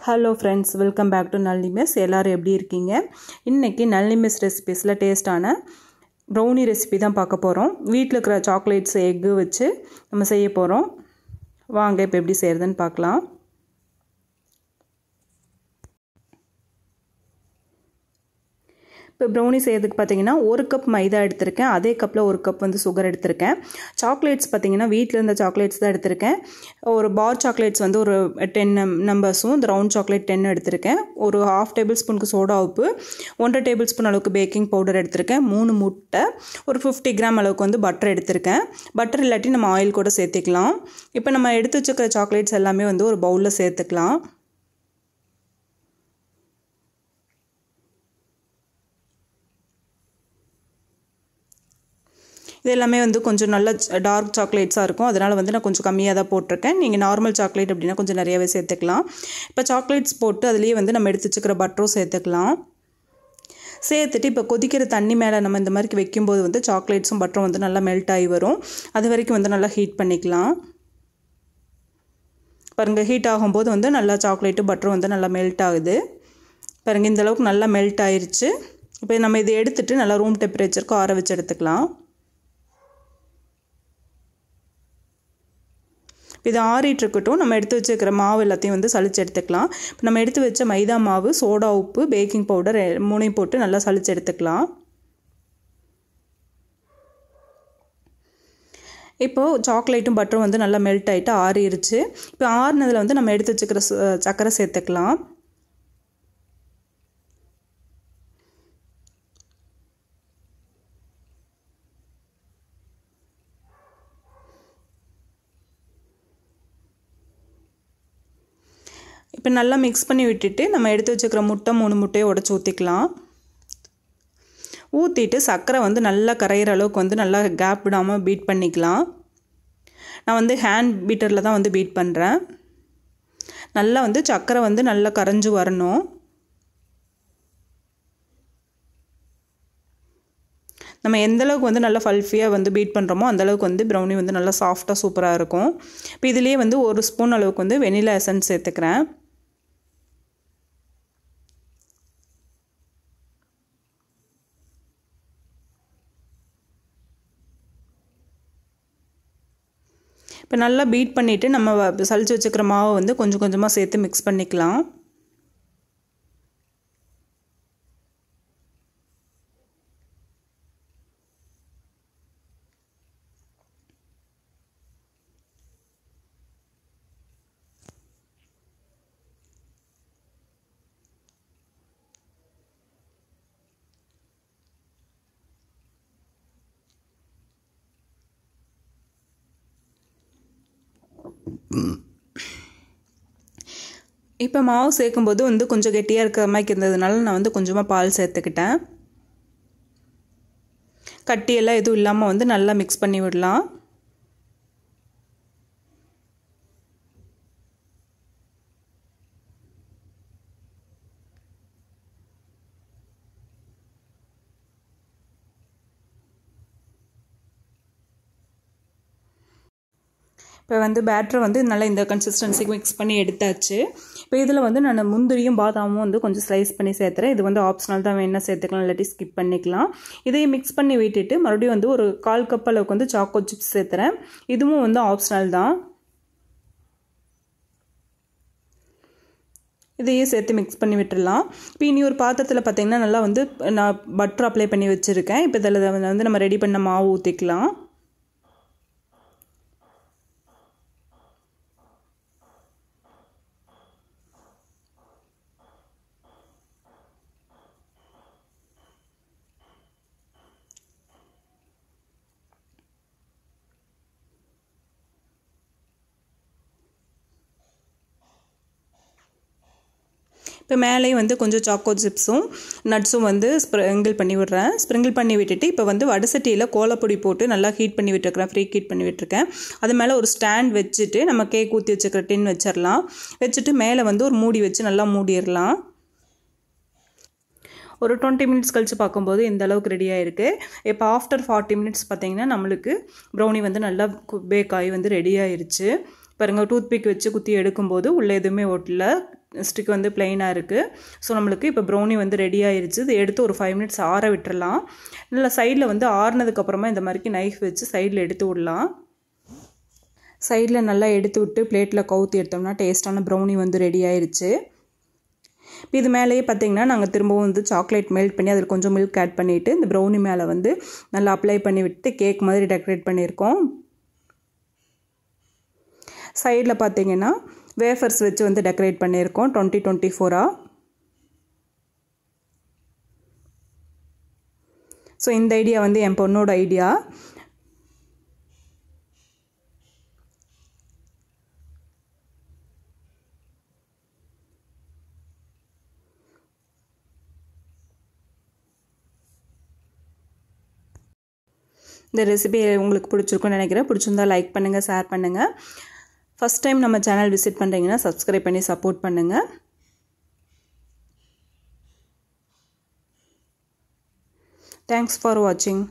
Hello friends, welcome back to Nalini mess. எல்லோரும் எப்படி இருக்கீங்க? இன்றைக்கி நளினி மெஸ் ரெசிபீஸில் டேஸ்ட்டான ப்ரௌனி ரெசிபி தான் பார்க்க போகிறோம். வீட்டில் இருக்கிற சாக்லேட்ஸ் எக்கு வச்சு நம்ம செய்ய போகிறோம். வாங்க இப்போ எப்படி செய்கிறதுன்னு பார்க்கலாம். இப்போ ப்ரௌனி செய்கிறதுக்கு பார்த்தீங்கன்னா 1 கப் மைதா எடுத்திருக்கேன். அதே கப்பில் 1 கப் வந்து சுகர் எடுத்திருக்கேன். சாக்லேட்ஸ் பார்த்தீங்கன்னா வீட்டில் இருந்த சாக்லேட்ஸ் தான் எடுத்திருக்கேன். ஒரு பார் சாக்லேட்ஸ் வந்து ஒரு 10 நம்பர்ஸும், இந்த ரவுண்ட் சாக்லேட் 10 எடுத்திருக்கேன். ஒரு 1/2 டேபிள் ஸ்பூனுக்கு சோடா உப்பு, 1.5 டேபிள் ஸ்பூன் அளவுக்கு பேக்கிங் பவுடர் எடுத்திருக்கேன். 3 முட்டை, ஒரு 50 கிராம் அளவுக்கு வந்து பட்டர் எடுத்திருக்கேன். பட்டர் இல்லாட்டி நம்ம ஆயில் கூட சேர்த்துக்கலாம். இப்போ நம்ம எடுத்து வச்சுக்கிற சாக்லேட்ஸ் எல்லாமே வந்து ஒரு பவுலில் சேர்த்துக்கலாம். இது எல்லாமே வந்து கொஞ்சம் நல்ல டார்க் சாக்லேட்ஸாக இருக்கும். அதனால் வந்து நான் கொஞ்சம் கம்மியாக தான் போட்டிருக்கேன். நீங்கள் நார்மல் சாக்லேட் அப்படின்னா கொஞ்சம் நிறையாவே சேர்த்துக்கலாம். இப்போ சாக்லேட்ஸ் போட்டு அதுலேயே வந்து நம்ம எடுத்து வச்சுக்கிற பட்டரும் சேர்த்துக்கலாம். சேர்த்துட்டு இப்போ கொதிக்கிற தண்ணி மேலே நம்ம இந்த மாதிரி வைக்கும்போது வந்து சாக்லேட்ஸும் பட்டரும் வந்து நல்லா மெல்ட் ஆகி வரும். அது வரைக்கும் வந்து நல்லா ஹீட் பண்ணிக்கலாம். பாருங்கள், ஹீட் ஆகும்போது வந்து நல்லா சாக்லேட்டும் பட்டரும் வந்து நல்லா மெல்ட் ஆகுது. பாருங்கள், இந்தளவுக்கு நல்லா மெல்ட் ஆயிடுச்சு. இப்போ நம்ம இதை எடுத்துகிட்டு நல்லா ரூம் டெம்பரேச்சருக்கு ஆற வச்சு எடுத்துக்கலாம். இது ஆறிட்டுருக்கட்டும். நம்ம எடுத்து வச்சுக்கிற மாவு எல்லாத்தையும் வந்து சளிச்சு எடுத்துக்கலாம். இப்போ நம்ம எடுத்து வச்ச மைதா மாவு, சோடா உப்பு, பேக்கிங் பவுடர் 3 போட்டு நல்லா சளிச்சு எடுத்துக்கலாம். இப்போது சாக்லேட்டும் பட்டரும் வந்து நல்லா மெல்ட் ஆகிட்டு ஆறிடுச்சு. இப்போ ஆறினதில் வந்து நம்ம எடுத்து வச்சுக்கிற சர்க்கரை சேர்த்துக்கலாம். இப்போ நல்லா மிக்ஸ் பண்ணி விட்டுட்டு நம்ம எடுத்து வச்சுக்கிற முட்டை 3 முட்டையை உடச்சி ஊற்றிக்கலாம். ஊற்றிட்டு சர்க்கரை வந்து நல்லா கரையிற அளவுக்கு வந்து நல்லா கேப் விடாமல் பீட் பண்ணிக்கலாம். நான் வந்து ஹேண்ட் பீட்டரில் தான் வந்து பீட் பண்ணுறேன். நல்லா வந்து சர்க்கரை வந்து நல்லா கரைஞ்சி வரணும். நம்ம எந்தளவுக்கு வந்து நல்லா ஃபல்ஃபியாக வந்து பீட் பண்ணுறோமோ அந்தளவுக்கு வந்து ப்ரௌனி வந்து நல்லா சாஃப்டாக சூப்பராக இருக்கும். இப்போ இதுலேயே வந்து 1 ஸ்பூன் அளவுக்கு வந்து வெனிலா எசன்ஸ் சேர்த்துக்கிறேன். இப்போ நல்லா பீட் பண்ணிவிட்டு நம்ம சளிச்சு வச்சுக்கிற மாவை வந்து கொஞ்சம் கொஞ்சமாக சேர்த்து மிக்ஸ் பண்ணிக்கலாம். இப்போ மாவு சேர்க்கும்போது வந்து கொஞ்சம் கெட்டியாக இருக்கிற மாதிரி இருந்ததுனால நான் வந்து கொஞ்சமாக பால் சேர்த்துக்கிட்டேன். கட்டியெல்லாம் எதுவும் இல்லாமல் வந்து நல்லா மிக்ஸ் பண்ணி விடலாம். இப்போ வந்து பேட்டரை வந்து நல்லா இந்த கன்சிஸ்டன்சிக்கு மிக்ஸ் பண்ணி எடுத்தாச்சு. இப்போ இதில் வந்து நான் முந்திரியும் பாதாமும் வந்து கொஞ்சம் ஸ்லைஸ் பண்ணி சேர்த்துறேன். இது வந்து ஆப்ஷனல் தான், வேணால் சேர்த்துக்கலாம், இல்லாட்டி ஸ்கிப் பண்ணிக்கலாம். இதையும் மிக்ஸ் பண்ணி விட்டுட்டு மறுபடியும் வந்து ஒரு 1/4 கப் அளவுக்கு வந்து சாக்கோ சிப்ஸ் சேர்த்துறேன். இதுவும் வந்து ஆப்ஷனல் தான். இதையே சேர்த்து மிக்ஸ் பண்ணி விட்டுடலாம். இப்போ இனி ஒரு பாத்திரத்தில் பார்த்திங்கன்னா நல்லா வந்து நான் பட்டர் அப்ளை பண்ணி வச்சுருக்கேன். இப்போ இதில் வந்து நம்ம ரெடி பண்ண மாவு ஊற்றிக்கலாம். இப்போ மேலேயும் வந்து கொஞ்சம் சாக்கோ சிப்ஸும் நட்ஸும் வந்து ஸ்ப்ரிங்கிள் பண்ணி விடுறேன். ஸ்ப்ரிங்கிள் பண்ணி விட்டுட்டு இப்போ வந்து வடசட்டியில் கோலப்பொடி போட்டு நல்லா ஹீட் பண்ணி விட்டுருக்கேன், ஃப்ரீ ஹீட் பண்ணி விட்டுருக்கேன். அது மேலே ஒரு ஸ்டாண்ட் வச்சுட்டு நம்ம கேக் ஊற்றி வச்சுக்கிற டின் வச்சிடலாம். வச்சுட்டு மேலே வந்து ஒரு மூடி வச்சு நல்லா மூடிடலாம். ஒரு 20 மினிட்ஸ் கழித்து பார்க்கும்போது இந்த அளவுக்கு ரெடியாக இருக்குது. இப்போ ஆஃப்டர் 40 மினிட்ஸ் பார்த்திங்கன்னா நம்மளுக்கு ப்ரௌனி வந்து நல்லா பேக் ஆகி வந்து ரெடி ஆயிடுச்சு. பாருங்கள், டூத் பிக் வச்சு குத்தி எடுக்கும்போது உள்ளே எதுவுமே ஒட்டல, ஸ்டிக் வந்து பிளெயினாக இருக்குது. ஸோ நம்மளுக்கு இப்போ ப்ரௌனி வந்து ரெடி ஆயிருச்சு. இது எடுத்து ஒரு 5 மினிட்ஸ் ஆற விட்டுறலாம். நல்லா சைடில் வந்து ஆறுனதுக்கப்புறமா இந்த மாதிரி நைஃப் வச்சு சைடில் எடுத்து விடலாம். சைடில் நல்லா எடுத்து விட்டு பிளேட்டில் கவுத்தி எடுத்தோம்னா டேஸ்ட்டான ப்ரௌனி வந்து ரெடி ஆயிருச்சு. இப்போ இது மேலேயே பார்த்திங்கன்னா நாங்கள் திரும்பவும் வந்து சாக்லேட் மெல்ட் பண்ணி அதில் கொஞ்சம் மில்க் ஆட் பண்ணிவிட்டு இந்த ப்ரௌனி மேலே வந்து நல்லா அப்ளை பண்ணி விட்டு கேக் மாதிரி டெக்கரேட் பண்ணியிருக்கோம். சைடில் பார்த்திங்கன்னா வேஃபர்ஸ் வச்சு வந்து டெக்கரேட் பண்ணியிருக்கோம் 2024. ஸோ இந்த ஐடியா வந்து என் பொண்ணோட ஐடியா. இந்த ரெசிபி உங்களுக்கு பிடிச்சிருக்குன்னு நினைக்கிறேன். பிடிச்சிருந்தா லைக் பண்ணுங்கள், ஷேர் பண்ணுங்கள். ஃபஸ்ட் டைம் நம்ம சேனல் விசிட் பண்ணுறீங்கன்னா சப்ஸ்கிரைப் பண்ணி சப்போர்ட் பண்ணுங்கள். தேங்க்ஸ் ஃபார் வாட்சிங்.